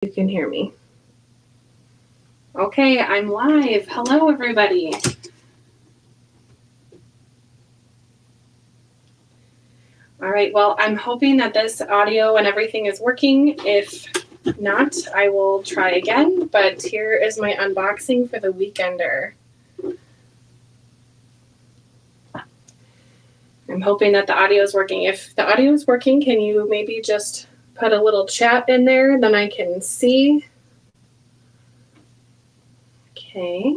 you can hear me. Okay, I'm live. Hello, everybody. All right, well, I'm hoping that this audio and everything is working. If not, I will try again, but here is my unboxing for the Weekender. I'm hoping that the audio is working. If the audio is working, can you maybe just put a little chat in there, then I can see? Okay.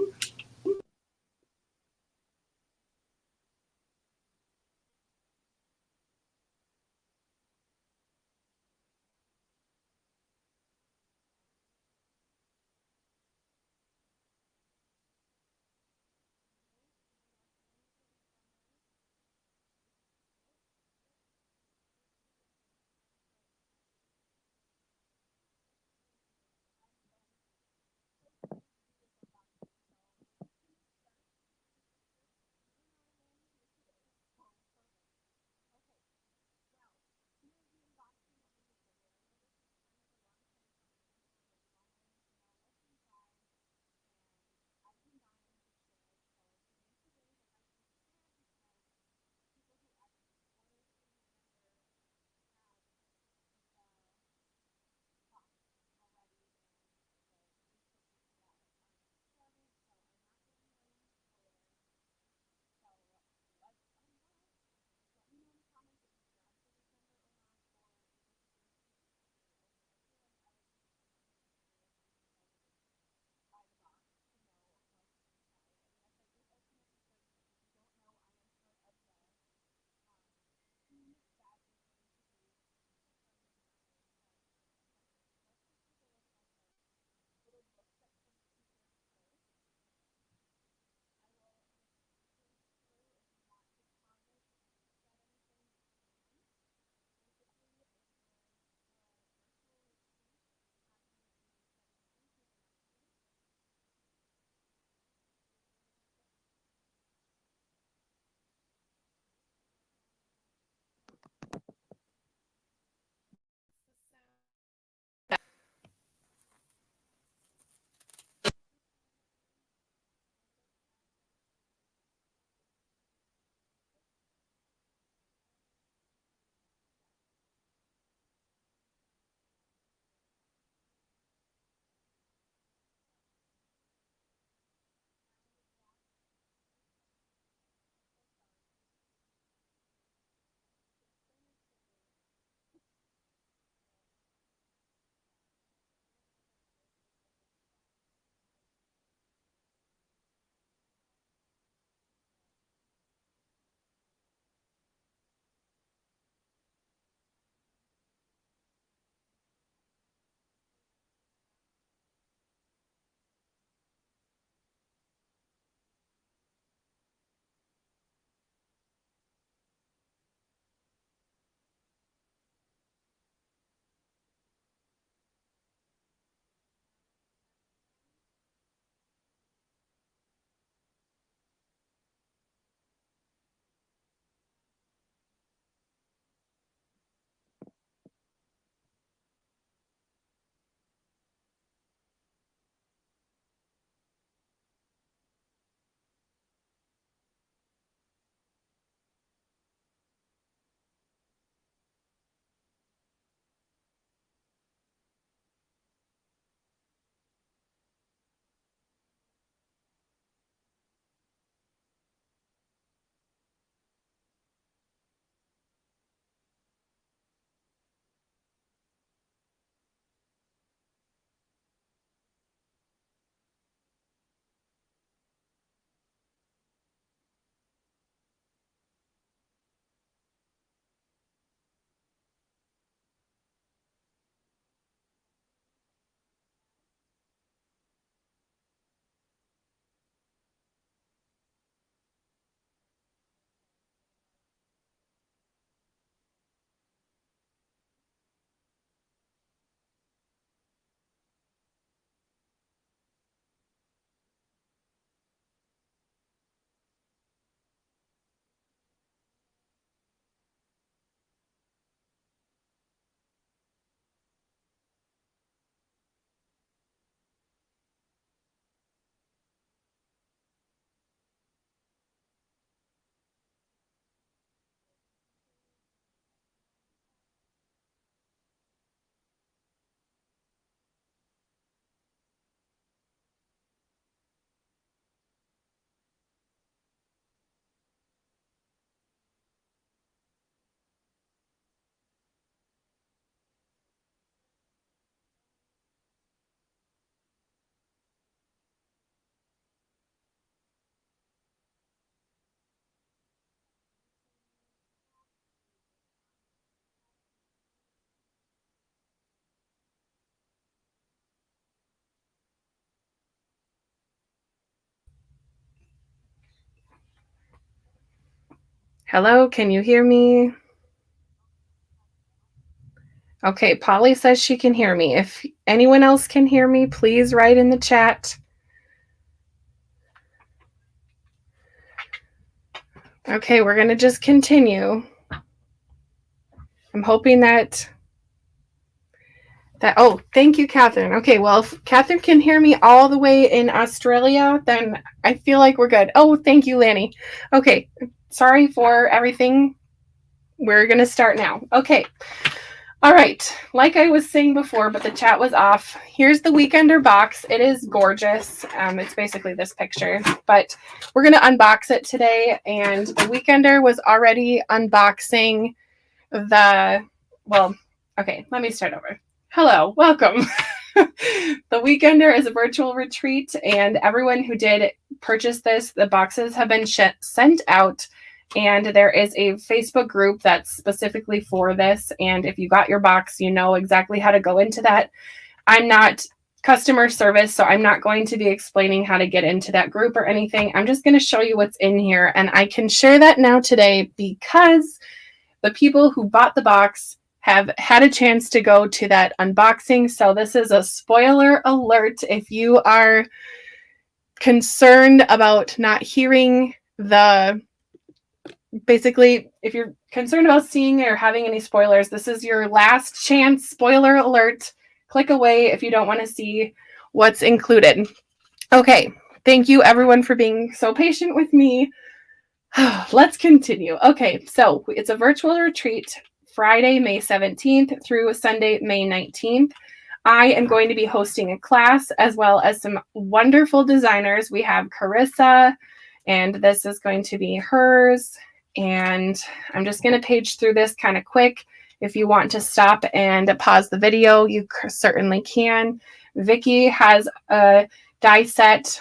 Hello, can you hear me? Okay, Polly says she can hear me. If anyone else can hear me, please write in the chat. Okay, we're going to just continue. I'm hoping that, oh, thank you, Catherine. Okay, well, if Catherine can hear me all the way in Australia, then I feel like we're good. Oh, thank you, Lanny. Okay, sorry for everything. We're going to start now. Okay. All right, like I was saying before, but the chat was off. Here's the Weekender box. It is gorgeous. It's basically this picture, but we're going to unbox it today. And the Weekender was already unboxing okay, let me start over. Hello, welcome. The Weekender is a virtual retreat, and everyone who did purchase this, the boxes have been sent out. And there is a Facebook group that's specifically for this. And if you got your box, you know exactly how to go into that. I'm not customer service, so I'm not going to be explaining how to get into that group or anything. I'm just going to show you what's in here. And I can share that now today because the people who bought the box have had a chance to go to that unboxing. So this is a spoiler alert. If you are concerned about not hearing basically, if you're concerned about seeing or having any spoilers, this is your last chance. Spoiler alert. Click away if you don't want to see what's included. Okay, thank you everyone for being so patient with me. Let's continue. Okay, so it's a virtual retreat, Friday, May 17th through Sunday, May 19th. I am going to be hosting a class as well as some wonderful designers. We have Carissa, and this is going to be hers. And I'm just going to page through this kind of quick. If you want to stop and pause the video, you certainly can. Vicki has a die set.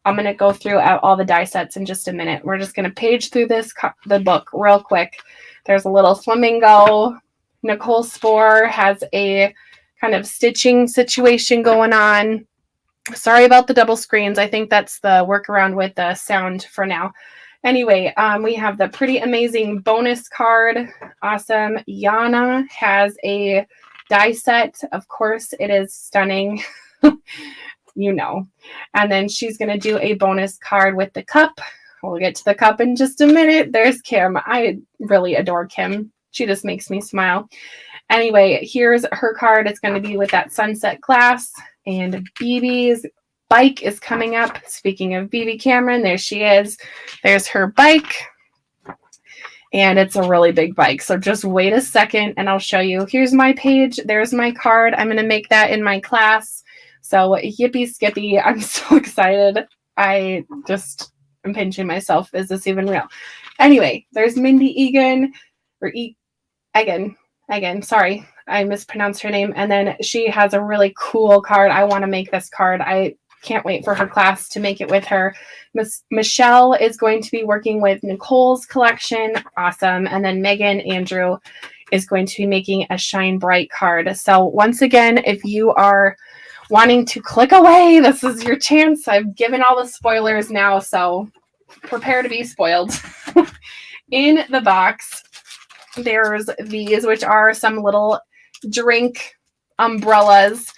I'm going to go through all the die sets in just a minute. We're just going to page through the book real quick. There's a little flamingo. Nicole Spohr has a kind of stitching situation going on. Sorry about the double screens. I think that's the workaround with the sound for now. Anyway, we have the pretty amazing bonus card. Awesome. Yana has a die set. Of course, it is stunning. You know. And then she's going to do a bonus card with the cup. We'll get to the cup in just a minute. There's Kim. I really adore Kim. She just makes me smile. Anyway, here's her card. It's going to be with that sunset glass. And BB's bike is coming up. Speaking of BB Cameron, there she is. There's her bike. And it's a really big bike. So just wait a second and I'll show you. Here's my page. There's my card. I'm going to make that in my class. So yippee skippy. I'm so excited. I just am pinching myself. Is this even real? Anyway, there's Mindy Egan. Egan. Sorry, I mispronounced her name. And then she has a really cool card. I want to make this card. I can't wait for her class to make it with her. Michelle is going to be working with Nicole's collection. Awesome. And then Megan Andrew is going to be making a Shine Bright card. So once again, if you are wanting to click away, this is your chance. I've given all the spoilers now, so prepare to be spoiled. In the box, there's these, which are some little drink umbrellas.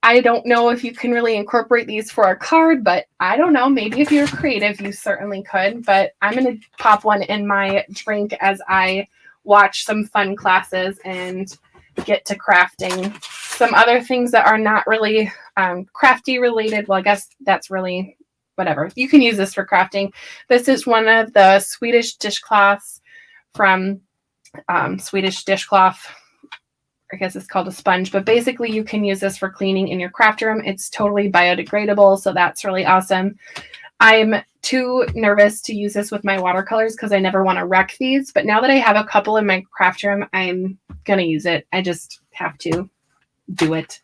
I don't know if you can really incorporate these for a card, but I don't know. Maybe if you're creative, you certainly could. But I'm going to pop one in my drink as I watch some fun classes and get to crafting. Some other things that are not really crafty related. Well, I guess that's really whatever. You can use this for crafting. This is one of the Swedish dishcloths from Swedish Dishcloth. I guess it's called a sponge, but basically you can use this for cleaning in your craft room. It's totally biodegradable, so that's really awesome. I'm too nervous to use this with my watercolors because I never want to wreck these, but now that I have a couple in my craft room, I'm going to use it. I just have to do it.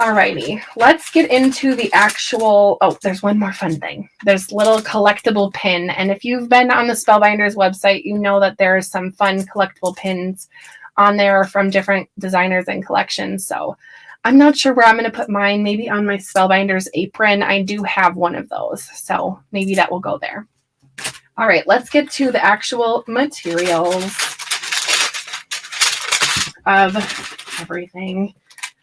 Alrighty, let's get into the actual, there's one more fun thing. There's little collectible pin, and if you've been on the Spellbinders website, you know that there are some fun collectible pins on there from different designers and collections. So I'm not sure where I'm going to put mine. Maybe on my Spellbinders apron. I do have one of those, so maybe that will go there. All right, let's get to the actual materials of everything.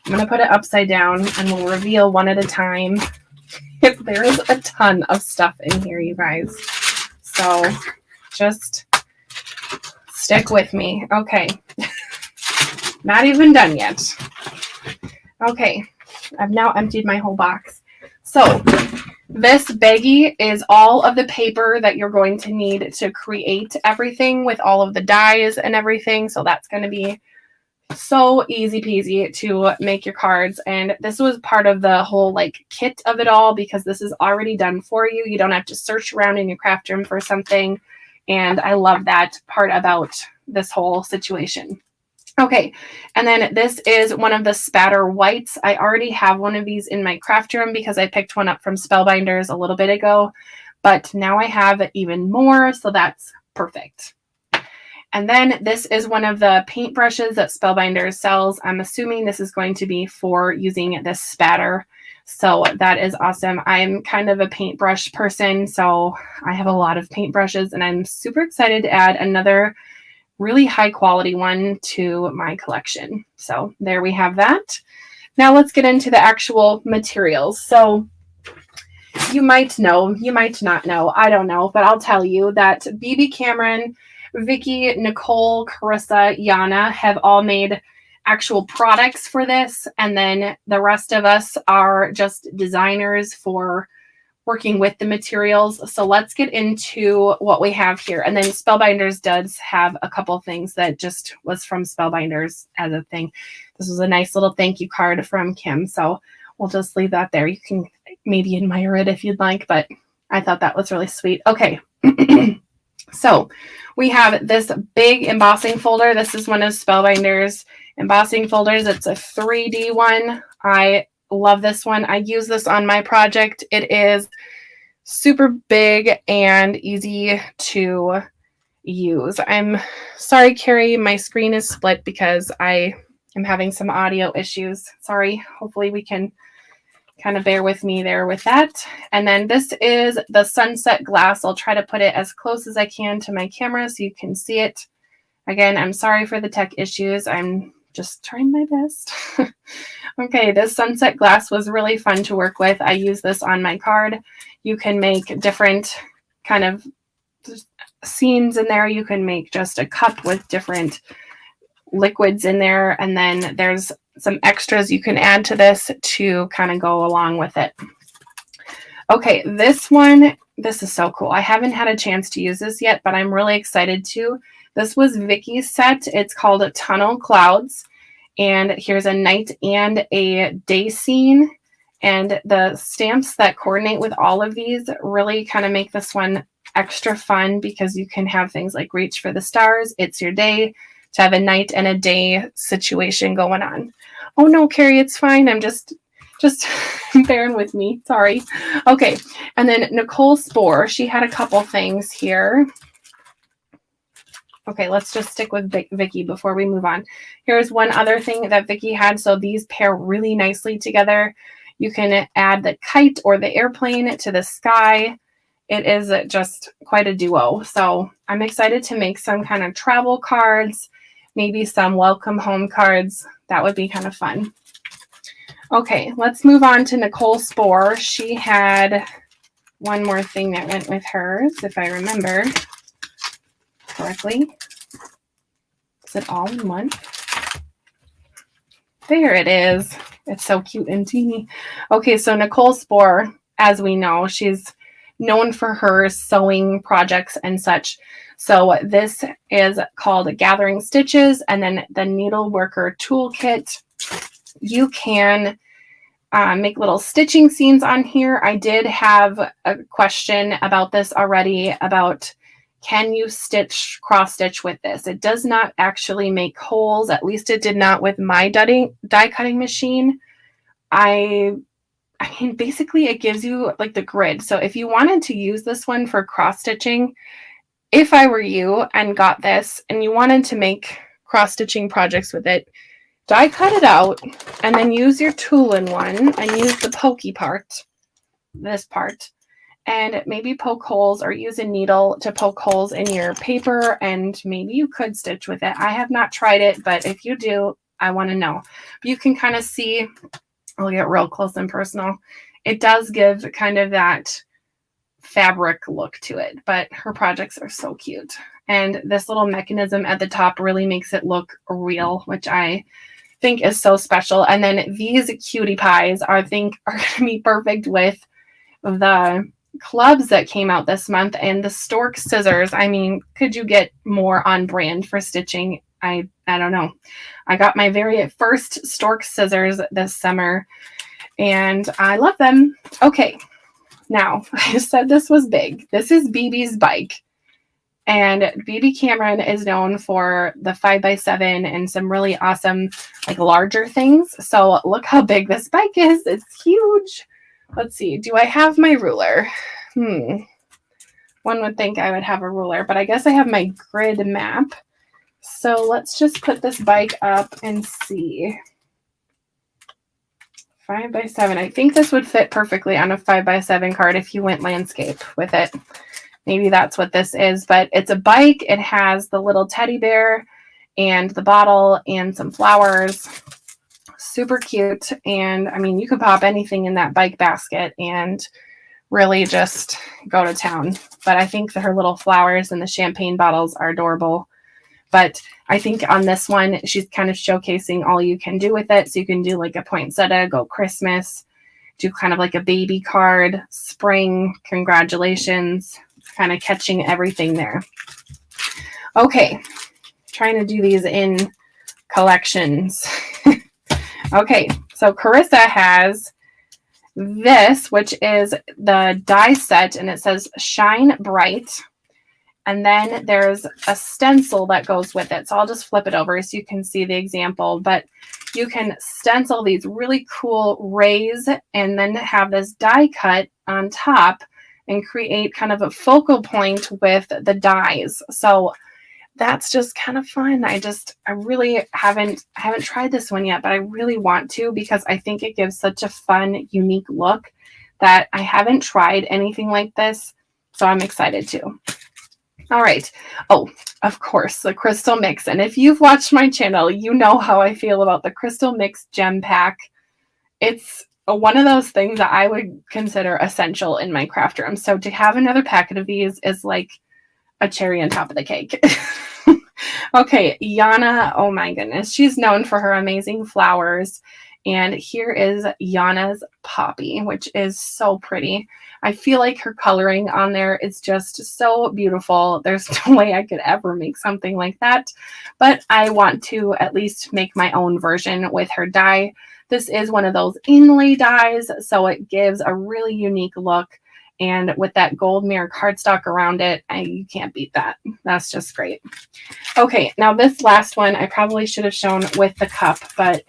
I'm going to put it upside down and we'll reveal one at a time. There is a ton of stuff in here, you guys. So just stick with me. Okay. Not even done yet. Okay. I've now emptied my whole box. So this baggie is all of the paper that you're going to need to create everything with all of the dies and everything. So that's going to be so easy peasy to make your cards. And this was part of the whole like kit of it all, because this is already done for you. You don't have to search around in your craft room for something. And I love that part about this whole situation. Okay, and then this is one of the spatter whites. I already have one of these in my craft room because I picked one up from Spellbinders a little bit ago, but now I have even more, so that's perfect. And then this is one of the paint brushes that Spellbinders sells. I'm assuming this is going to be for using this spatter. So that is awesome. I'm kind of a paintbrush person, so I have a lot of paintbrushes, and I'm super excited to add another really high quality one to my collection. So there we have that. Now let's get into the actual materials. So you might know, you might not know, I don't know, but I'll tell you that BB Cameron, Vicky, Nicole, Carissa, Yana have all made actual products for this. And then the rest of us are just designers for working with the materials. So let's get into what we have here. And then Spellbinders does have a couple things that just was from Spellbinders as a thing. This was a nice little thank you card from Kim. So we'll just leave that there. You can maybe admire it if you'd like, but I thought that was really sweet. Okay. So we have this big embossing folder. This is one of Spellbinders embossing folders. It's a 3D one. I love this one. I use this on my project. It is super big and easy to use. I'm sorry, Carrie, my screen is split because I am having some audio issues. Sorry. Hopefully we can kind of bear with me there with that. And then this is the sunset glass. I'll try to put it as close as I can to my camera so you can see it. Again, I'm sorry for the tech issues. I'm just trying my best. Okay, this sunset glass was really fun to work with. I use this on my card. You can make different kind of scenes in there. You can make just a cup with different liquids in there. And then there's some extras you can add to this to kind of go along with it. Okay, this one, this is so cool. I haven't had a chance to use this yet, but I'm really excited to. This was Vicky's set. It's called Tunnel Clouds. And here's a night and a day scene. And the stamps that coordinate with all of these really kind of make this one extra fun because you can have things like Reach for the Stars, It's Your Day, to have a night and a day situation going on. Oh no, Carrie, it's fine. I'm just bearing with me. Sorry. Okay. And then Nicole Spore, she had a couple things here. Okay, let's just stick with Vicky before we move on. Here's one other thing that Vicky had. So these pair really nicely together. You can add the kite or the airplane to the sky. It is just quite a duo. So I'm excited to make some kind of travel cards, maybe some welcome home cards. That would be kind of fun. Okay, let's move on to Nicole Spore. She had one more thing that went with hers, if I remember correctly. Is it all in one? There it is. It's so cute and teeny. Okay, so Nicole Spore, as we know, she's known for her sewing projects and such. So this is called Gathering Stitches, and then the Needle Worker Toolkit. You can make little stitching scenes on here. I did have a question about this already about can you stitch cross stitch with this? It does not actually make holes. At least it did not with my die cutting machine. I mean, basically it gives you like the grid. So if you wanted to use this one for cross stitching, if I were you and got this and you wanted to make cross stitching projects with it, die cut it out and then use your tool in one and use the pokey part, this part, and maybe poke holes or use a needle to poke holes in your paper, and maybe you could stitch with it. I have not tried it, but if you do, I want to know. You can kind of see, I'll get real close and personal. It does give kind of that fabric look to it, but her projects are so cute. And this little mechanism at the top really makes it look real, which I think is so special. And then these cutie pies I think are going to be perfect with the clubs that came out this month and the stork scissors. I mean, could you get more on brand for stitching? I don't know. I got my very first stork scissors this summer and I love them. Okay, now I said this was big. This is BB's bike. And BB Cameron is known for the 5x7 and some really awesome, like larger things. So look how big this bike is. It's huge. Let's see. Do I have my ruler? One would think I would have a ruler, but I guess I have my grid map. So let's just put this bike up and see. 5x7. I think this would fit perfectly on a 5x7 card if you went landscape with it. Maybe that's what this is, but it's a bike. It has the little teddy bear and the bottle and some flowers. Super cute. And I mean, you could pop anything in that bike basket and really just go to town. But I think that her little flowers and the champagne bottles are adorable. But I think on this one, she's kind of showcasing all you can do with it. So you can do like a poinsettia, go Christmas, do kind of like a baby card, spring, congratulations, kind of catching everything there. Okay, trying to do these in collections. Okay, so Carissa has this, which is the die set, and it says Shine Bright. And then there's a stencil that goes with it. So I'll just flip it over so you can see the example. But you can stencil these really cool rays and then have this die cut on top and create kind of a focal point with the dies. So that's just kind of fun. I really haven't tried this one yet, but I really want to because I think it gives such a fun, unique look that I haven't tried anything like this. So I'm excited to. All right. Oh, of course, the Crystal Mix. And if you've watched my channel, you know how I feel about the Crystal Mix Gem Pack. It's one of those things that I would consider essential in my craft room. So to have another packet of these is like a cherry on top of the cake. Okay, Yana, oh my goodness. She's known for her amazing flowers. And here is Yana's Poppy, which is so pretty. I feel like her coloring on there is just so beautiful. There's no way I could ever make something like that. But I want to at least make my own version with her die. This is one of those inlay dies, so it gives a really unique look. And with that gold mirror cardstock around it, you can't beat that. That's just great. Okay, now this last one I probably should have shown with the cup, but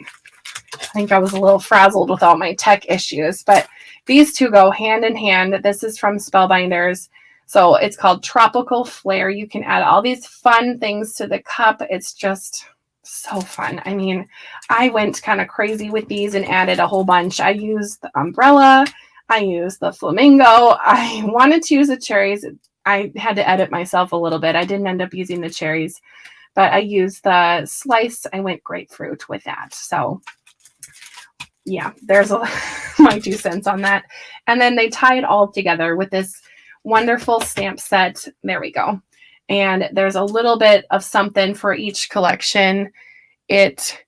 I think I was a little frazzled with all my tech issues. But these two go hand in hand. This is from Spellbinders. So it's called Tropical Flare. You can add all these fun things to the cup. It's just so fun. I mean, I went kind of crazy with these and added a whole bunch. I used the umbrella. I used the flamingo. I wanted to use the cherries. I had to edit myself a little bit. I didn't end up using the cherries, but I used the slice. I went grapefruit with that. So yeah, there's my 2 cents on that. And then they tie it all together with this wonderful stamp set. There we go. And there's a little bit of something for each collection. It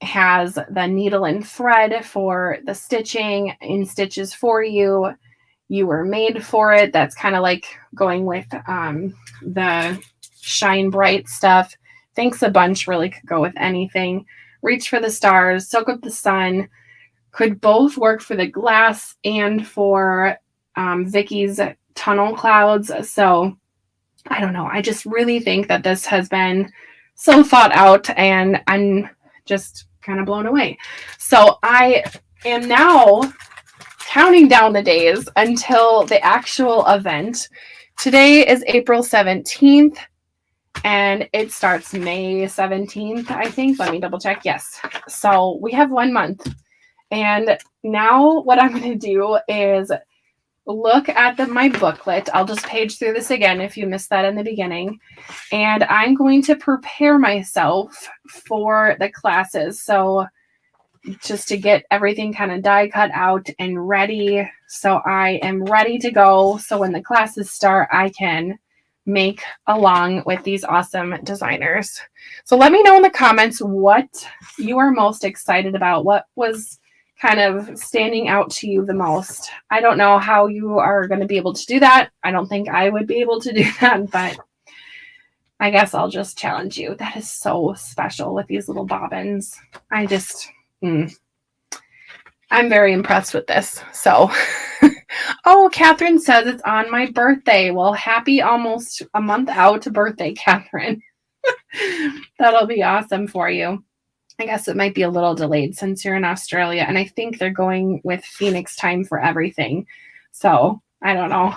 has the needle and thread for the stitching, in stitches for you. You were made for it. That's kind of like going with the Shine Bright stuff. Thanks a bunch really could go with anything. Reach for the stars, soak up the sun. Could both work for the glass and for Vicky's tunnel clouds. So I don't know. I just really think that this has been so thought out, and I'm just kind of blown away. So I am now counting down the days until the actual event. Today is April 17th. And it starts May 17th, I think. Let me double check. Yes. So we have 1 month. And now what I'm going to do is look at my booklet. I'll just page through this again if you missed that in the beginning. And I'm going to prepare myself for the classes. So just to get everything kind of die cut out and ready. So I am ready to go. So when the classes start, I can make along with these awesome designers. So let me know in the comments what you are most excited about. What was kind of standing out to you the most? I don't know how you are going to be able to do that. I don't think I would be able to do that, but I guess I'll just challenge you. That is so special with these little bobbins. I'm very impressed with this. So, oh, Catherine says it's on my birthday. Well, happy almost a month out birthday, Catherine. That'll be awesome for you. I guess it might be a little delayed since you're in Australia, and I think they're going with Phoenix time for everything. So I don't know.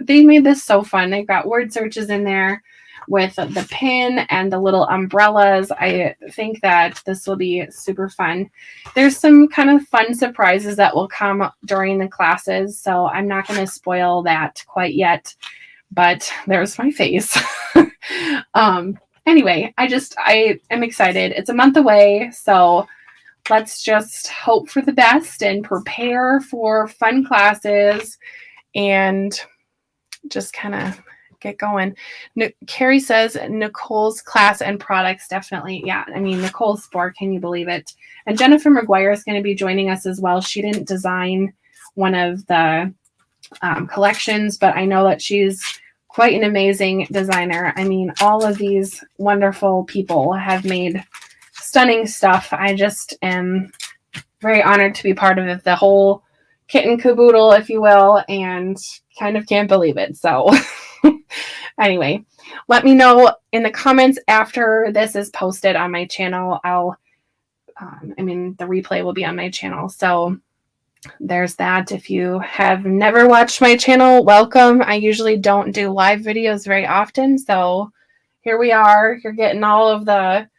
They made this so fun. They've got word searches in there with the pin and the little umbrellas. I think that this will be super fun. There's some kind of fun surprises that will come during the classes, so I'm not going to spoil that quite yet, but there's my face. Anyway, I am excited. It's a month away, so let's just hope for the best and prepare for fun classes and just kind of get going. Carrie says Nicole's class and products, definitely. Yeah, I mean, Nicole's sport, can you believe it? And Jennifer McGuire is going to be joining us as well. She didn't design one of the collections, but I know that she's quite an amazing designer. I mean, all of these wonderful people have made stunning stuff. I just am very honored to be part of the whole kit and caboodle, if you will, and kind of can't believe it. So anyway, let me know in the comments after this is posted on my channel. The replay will be on my channel. So there's that. If you have never watched my channel, welcome. I usually don't do live videos very often, so here we are. You're getting all of the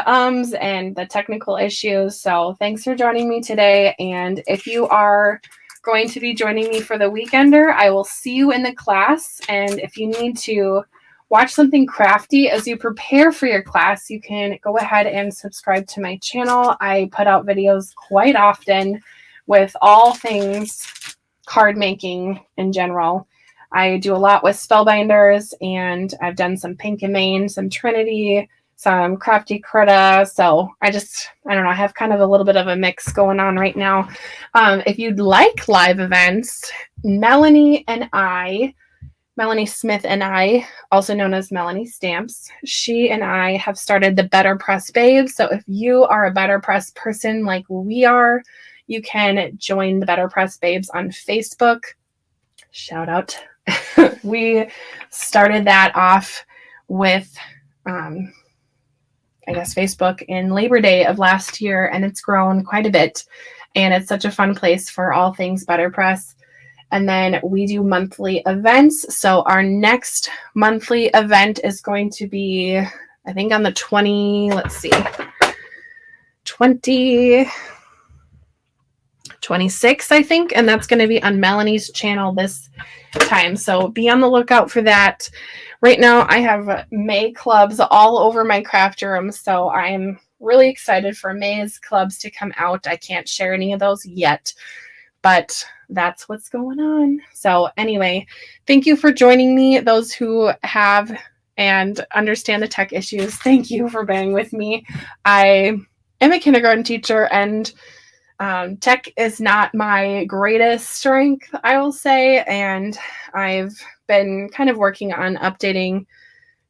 ums and the technical issues. So thanks for joining me today. And if you are going to be joining me for the weekender, I will see you in the class. And if you need to watch something crafty as you prepare for your class, you can go ahead and subscribe to my channel. I put out videos quite often with all things card making in general. I do a lot with spellbinders, and I've done some Pink and Main, some Trinity, some Crafty Critta. So I don't know, I have kind of a little bit of a mix going on right now. If you'd like live events, Melanie Smith and I, also known as Melanie Stamps, she and I have started the Better Press Babes. So if you are a Better Press person like we are, you can join the Better Press Babes on Facebook. Shout out. We started that off with, Facebook in Labor Day of last year, and it's grown quite a bit. And it's such a fun place for all things Better Press. And then we do monthly events. So our next monthly event is going to be, I think, on the 26th, I think, and that's going to be on Melanie's channel this time. So be on the lookout for that. Right now, I have May clubs all over my craft room, so I'm really excited for May's clubs to come out. I can't share any of those yet, but that's what's going on. So anyway, thank you for joining me. Those who have and understand the tech issues, thank you for bearing with me. I am a kindergarten teacher, and tech is not my greatest strength, I will say, and I've been kind of working on updating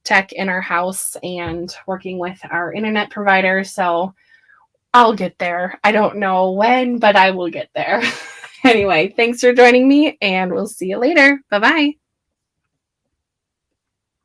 tech in our house and working with our internet provider, so I'll get there. I don't know when, but I will get there. Anyway, thanks for joining me, and we'll see you later. Bye-bye.